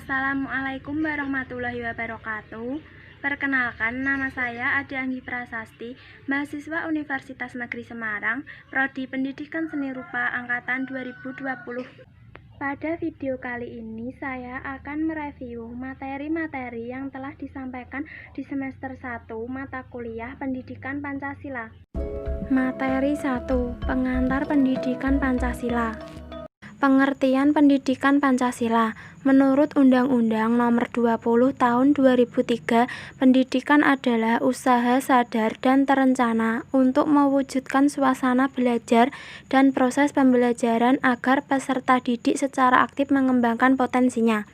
Assalamualaikum warahmatullahi wabarakatuh. Perkenalkan, nama saya Ade Anggi Prasasti, mahasiswa Universitas Negeri Semarang, Prodi Pendidikan Seni Rupa Angkatan 2020. Pada video kali ini saya akan mereview materi-materi yang telah disampaikan di semester 1 mata kuliah Pendidikan Pancasila. Materi 1. Pengantar Pendidikan Pancasila. Pengertian pendidikan Pancasila. Menurut Undang-Undang Nomor 20 Tahun 2003, pendidikan adalah usaha sadar dan terencana untuk mewujudkan suasana belajar dan proses pembelajaran agar peserta didik secara aktif mengembangkan potensinya.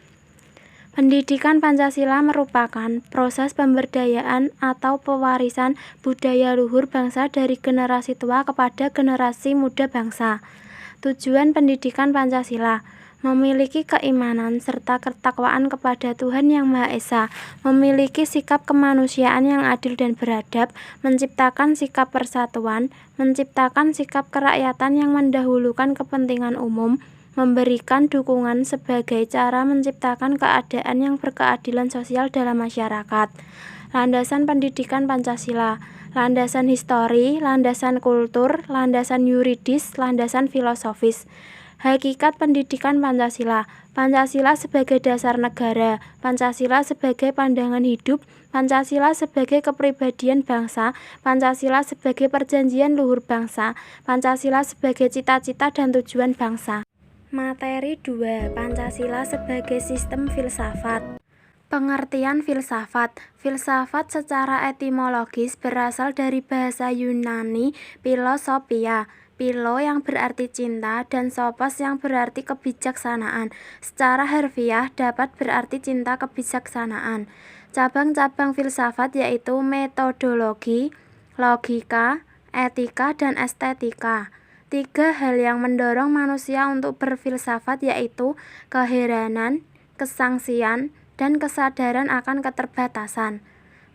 Pendidikan Pancasila merupakan proses pemberdayaan atau pewarisan budaya luhur bangsa dari generasi tua kepada generasi muda bangsa. Tujuan pendidikan Pancasila: memiliki keimanan serta ketakwaan kepada Tuhan Yang Maha Esa, memiliki sikap kemanusiaan yang adil dan beradab, menciptakan sikap persatuan, menciptakan sikap kerakyatan yang mendahulukan kepentingan umum, memberikan dukungan sebagai cara menciptakan keadaan yang berkeadilan sosial dalam masyarakat. Landasan pendidikan Pancasila: landasan histori, landasan kultur, landasan yuridis, landasan filosofis. Hakikat pendidikan Pancasila: Pancasila sebagai dasar negara, Pancasila sebagai pandangan hidup, Pancasila sebagai kepribadian bangsa, Pancasila sebagai perjanjian luhur bangsa, Pancasila sebagai cita-cita dan tujuan bangsa. Materi 2. Pancasila sebagai sistem filsafat. Pengertian filsafat. Filsafat secara etimologis berasal dari bahasa Yunani philosophia, philo yang berarti cinta dan sophos yang berarti kebijaksanaan. Secara harfiah dapat berarti cinta kebijaksanaan. Cabang-cabang filsafat yaitu metodologi, logika, etika, dan estetika. 3 hal yang mendorong manusia untuk berfilsafat yaitu keheranan, kesangsian, dan kesadaran akan keterbatasan.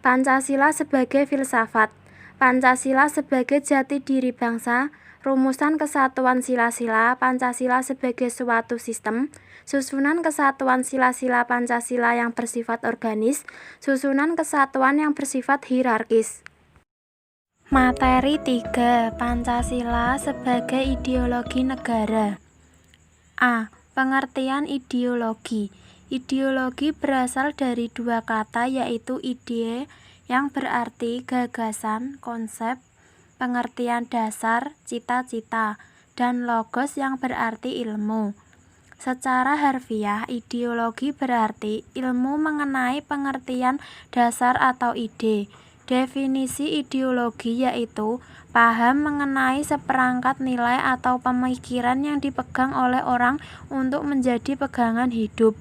Pancasila sebagai filsafat. Pancasila sebagai jati diri bangsa, rumusan kesatuan sila-sila Pancasila sebagai suatu sistem, susunan kesatuan sila-sila Pancasila yang bersifat organis, susunan kesatuan yang bersifat hierarkis. Materi 3. Pancasila sebagai ideologi negara. A. Pengertian ideologi. Ideologi berasal dari 2 kata yaitu ide yang berarti gagasan, konsep, pengertian dasar, cita-cita, dan logos yang berarti ilmu. Secara harfiah, ideologi berarti ilmu mengenai pengertian dasar atau ide. Definisi ideologi yaitu paham mengenai seperangkat nilai atau pemikiran yang dipegang oleh orang untuk menjadi pegangan hidup.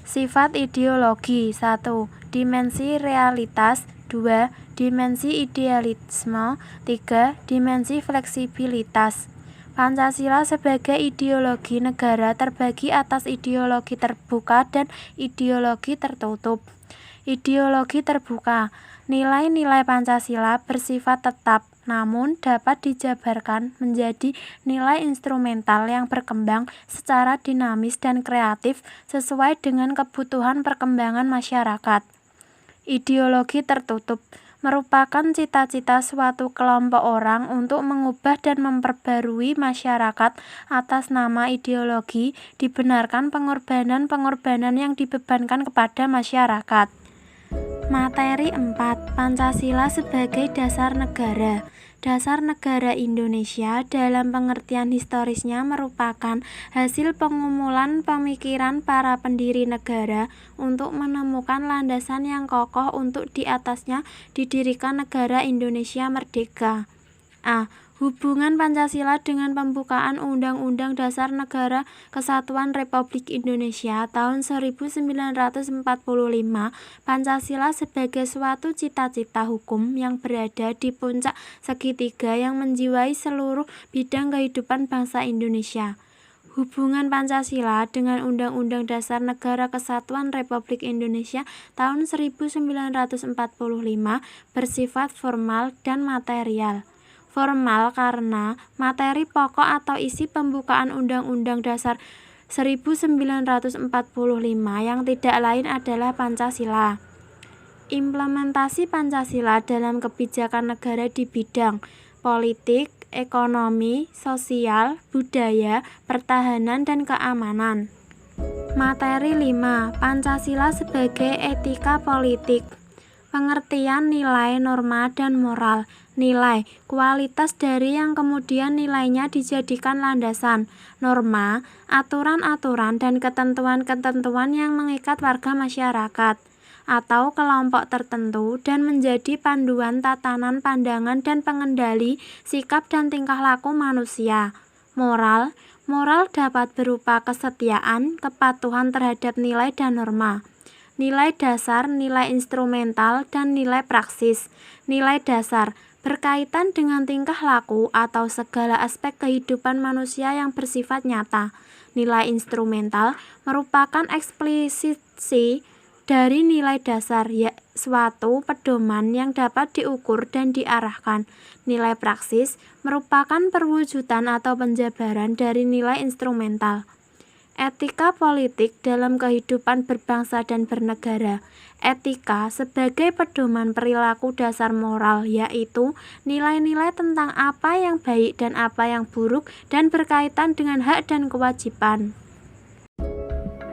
Sifat ideologi: 1. Dimensi realitas, 2. Dimensi idealisme, 3. Dimensi fleksibilitas. Pancasila sebagai ideologi negara terbagi atas ideologi terbuka dan ideologi tertutup. Ideologi terbuka: nilai-nilai Pancasila bersifat tetap, namun dapat dijabarkan menjadi nilai instrumental yang berkembang secara dinamis dan kreatif sesuai dengan kebutuhan perkembangan masyarakat. Ideologi tertutup merupakan cita-cita suatu kelompok orang untuk mengubah dan memperbarui masyarakat atas nama ideologi, dibenarkan pengorbanan-pengorbanan yang dibebankan kepada masyarakat. Materi 4. Pancasila sebagai dasar negara. Dasar negara Indonesia dalam pengertian historisnya merupakan hasil pengumuman pemikiran para pendiri negara untuk menemukan landasan yang kokoh untuk di atasnya didirikan negara Indonesia merdeka. A. Hubungan Pancasila dengan pembukaan Undang-Undang Dasar Negara Kesatuan Republik Indonesia tahun 1945. Pancasila sebagai suatu cita-cita hukum yang berada di puncak segitiga yang menjiwai seluruh bidang kehidupan bangsa Indonesia. Hubungan Pancasila dengan Undang-Undang Dasar Negara Kesatuan Republik Indonesia tahun 1945 bersifat formal dan material. Formal karena materi pokok atau isi pembukaan Undang-Undang Dasar 1945 yang tidak lain adalah Pancasila. Implementasi Pancasila dalam kebijakan negara di bidang politik, ekonomi, sosial, budaya, pertahanan, dan keamanan. Materi 5. Pancasila sebagai etika politik. Pengertian nilai, norma, dan moral. Nilai, kualitas dari yang kemudian nilainya dijadikan landasan. Norma, aturan-aturan dan ketentuan-ketentuan yang mengikat warga masyarakat atau kelompok tertentu dan menjadi panduan tatanan pandangan dan pengendali sikap dan tingkah laku manusia. Moral, moral dapat berupa kesetiaan, kepatuhan terhadap nilai dan norma. Nilai dasar, nilai instrumental, dan nilai praksis. Nilai dasar berkaitan dengan tingkah laku atau segala aspek kehidupan manusia yang bersifat nyata. Nilai instrumental merupakan eksplisisi dari nilai dasar, suatu pedoman yang dapat diukur dan diarahkan. Nilai praksis merupakan perwujudan atau penjabaran dari nilai instrumental. Etika politik dalam kehidupan berbangsa dan bernegara. Etika sebagai pedoman perilaku dasar moral, yaitu nilai-nilai tentang apa yang baik dan apa yang buruk dan berkaitan dengan hak dan kewajiban.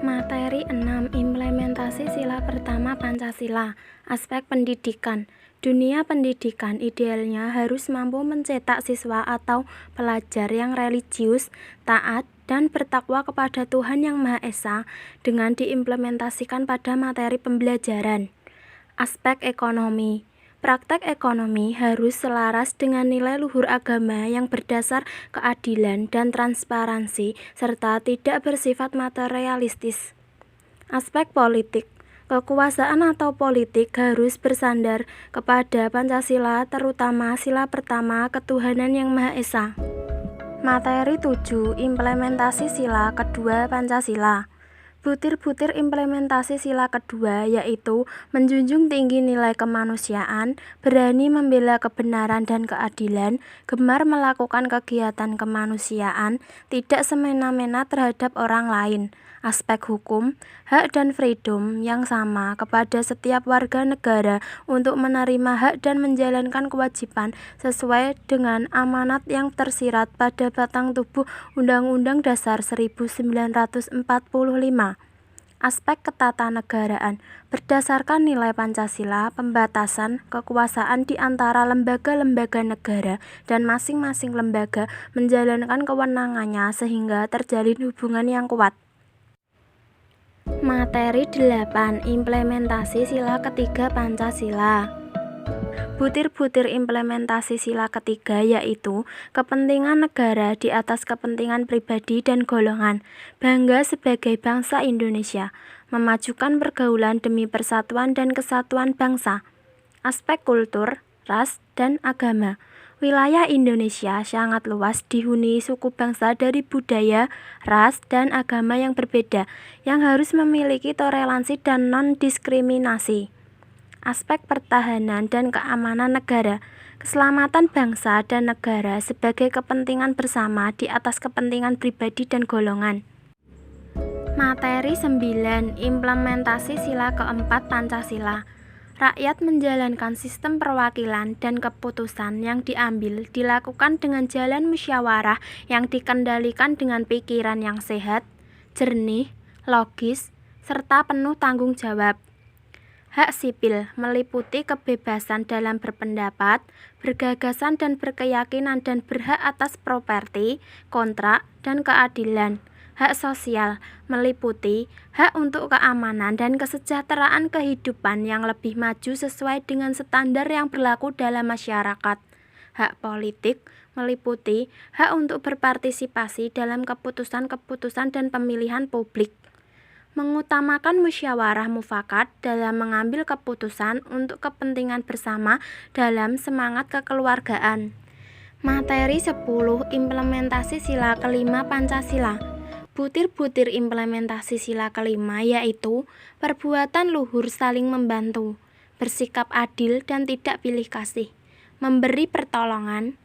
Materi 6. Implementasi sila pertama Pancasila. Aspek pendidikan. Dunia pendidikan idealnya harus mampu mencetak siswa atau pelajar yang religius, taat, dan bertakwa kepada Tuhan Yang Maha Esa dengan diimplementasikan pada materi pembelajaran. Aspek ekonomi. Praktek ekonomi harus selaras dengan nilai luhur agama yang berdasar keadilan dan transparansi serta tidak bersifat materialistis. Aspek politik. Kekuasaan atau politik harus bersandar kepada Pancasila, terutama sila pertama ketuhanan Yang Maha Esa. Materi 7. Implementasi sila kedua Pancasila. Butir-butir implementasi sila kedua yaitu menjunjung tinggi nilai kemanusiaan, berani membela kebenaran dan keadilan, gemar melakukan kegiatan kemanusiaan, tidak semena-mena terhadap orang lain. Aspek hukum, hak dan freedom yang sama kepada setiap warga negara untuk menerima hak dan menjalankan kewajiban sesuai dengan amanat yang tersirat pada batang tubuh Undang-Undang Dasar 1945. Aspek ketatanegaraan berdasarkan nilai Pancasila, pembatasan kekuasaan di antara lembaga-lembaga negara dan masing-masing lembaga menjalankan kewenangannya sehingga terjalin hubungan yang kuat. Materi 8. Implementasi sila ketiga Pancasila. Butir-butir implementasi sila ketiga yaitu kepentingan negara di atas kepentingan pribadi dan golongan, bangga sebagai bangsa Indonesia, memajukan pergaulan demi persatuan dan kesatuan bangsa. Aspek kultur, ras, dan agama. Wilayah Indonesia sangat luas dihuni suku bangsa dari budaya, ras, dan agama yang berbeda, yang harus memiliki toleransi dan non-diskriminasi. Aspek pertahanan dan keamanan negara. Keselamatan bangsa dan negara sebagai kepentingan bersama di atas kepentingan pribadi dan golongan. Materi 9. Implementasi sila keempat Pancasila. Rakyat menjalankan sistem perwakilan dan keputusan yang diambil dilakukan dengan jalan musyawarah yang dikendalikan dengan pikiran yang sehat, jernih, logis, serta penuh tanggung jawab. Hak sipil meliputi kebebasan dalam berpendapat, bergagasan dan berkeyakinan dan berhak atas properti, kontrak, dan keadilan. Hak sosial meliputi hak untuk keamanan dan kesejahteraan kehidupan yang lebih maju sesuai dengan standar yang berlaku dalam masyarakat. Hak politik meliputi hak untuk berpartisipasi dalam keputusan-keputusan dan pemilihan publik. Mengutamakan musyawarah mufakat dalam mengambil keputusan untuk kepentingan bersama dalam semangat kekeluargaan. Materi 10. Implementasi sila kelima Pancasila. Butir-butir implementasi sila kelima yaitu perbuatan luhur saling membantu, bersikap adil dan tidak pilih kasih, memberi pertolongan,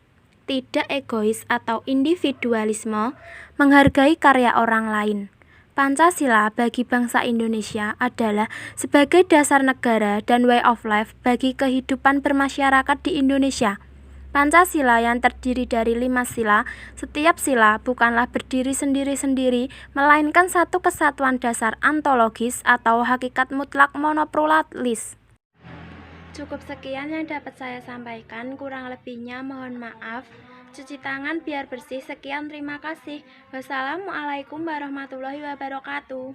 tidak egois atau individualisme, menghargai karya orang lain, Pancasila bagi bangsa Indonesia adalah sebagai dasar negara dan way of life bagi kehidupan bermasyarakat di Indonesia. Pancasila yang terdiri dari 5 sila, setiap sila bukanlah berdiri sendiri-sendiri, melainkan satu kesatuan dasar ontologis atau hakikat mutlak monopluralis. Cukup sekian yang dapat saya sampaikan, kurang lebihnya mohon maaf. Cuci tangan biar bersih. Sekian, terima kasih. Wassalamualaikum warahmatullahi wabarakatuh.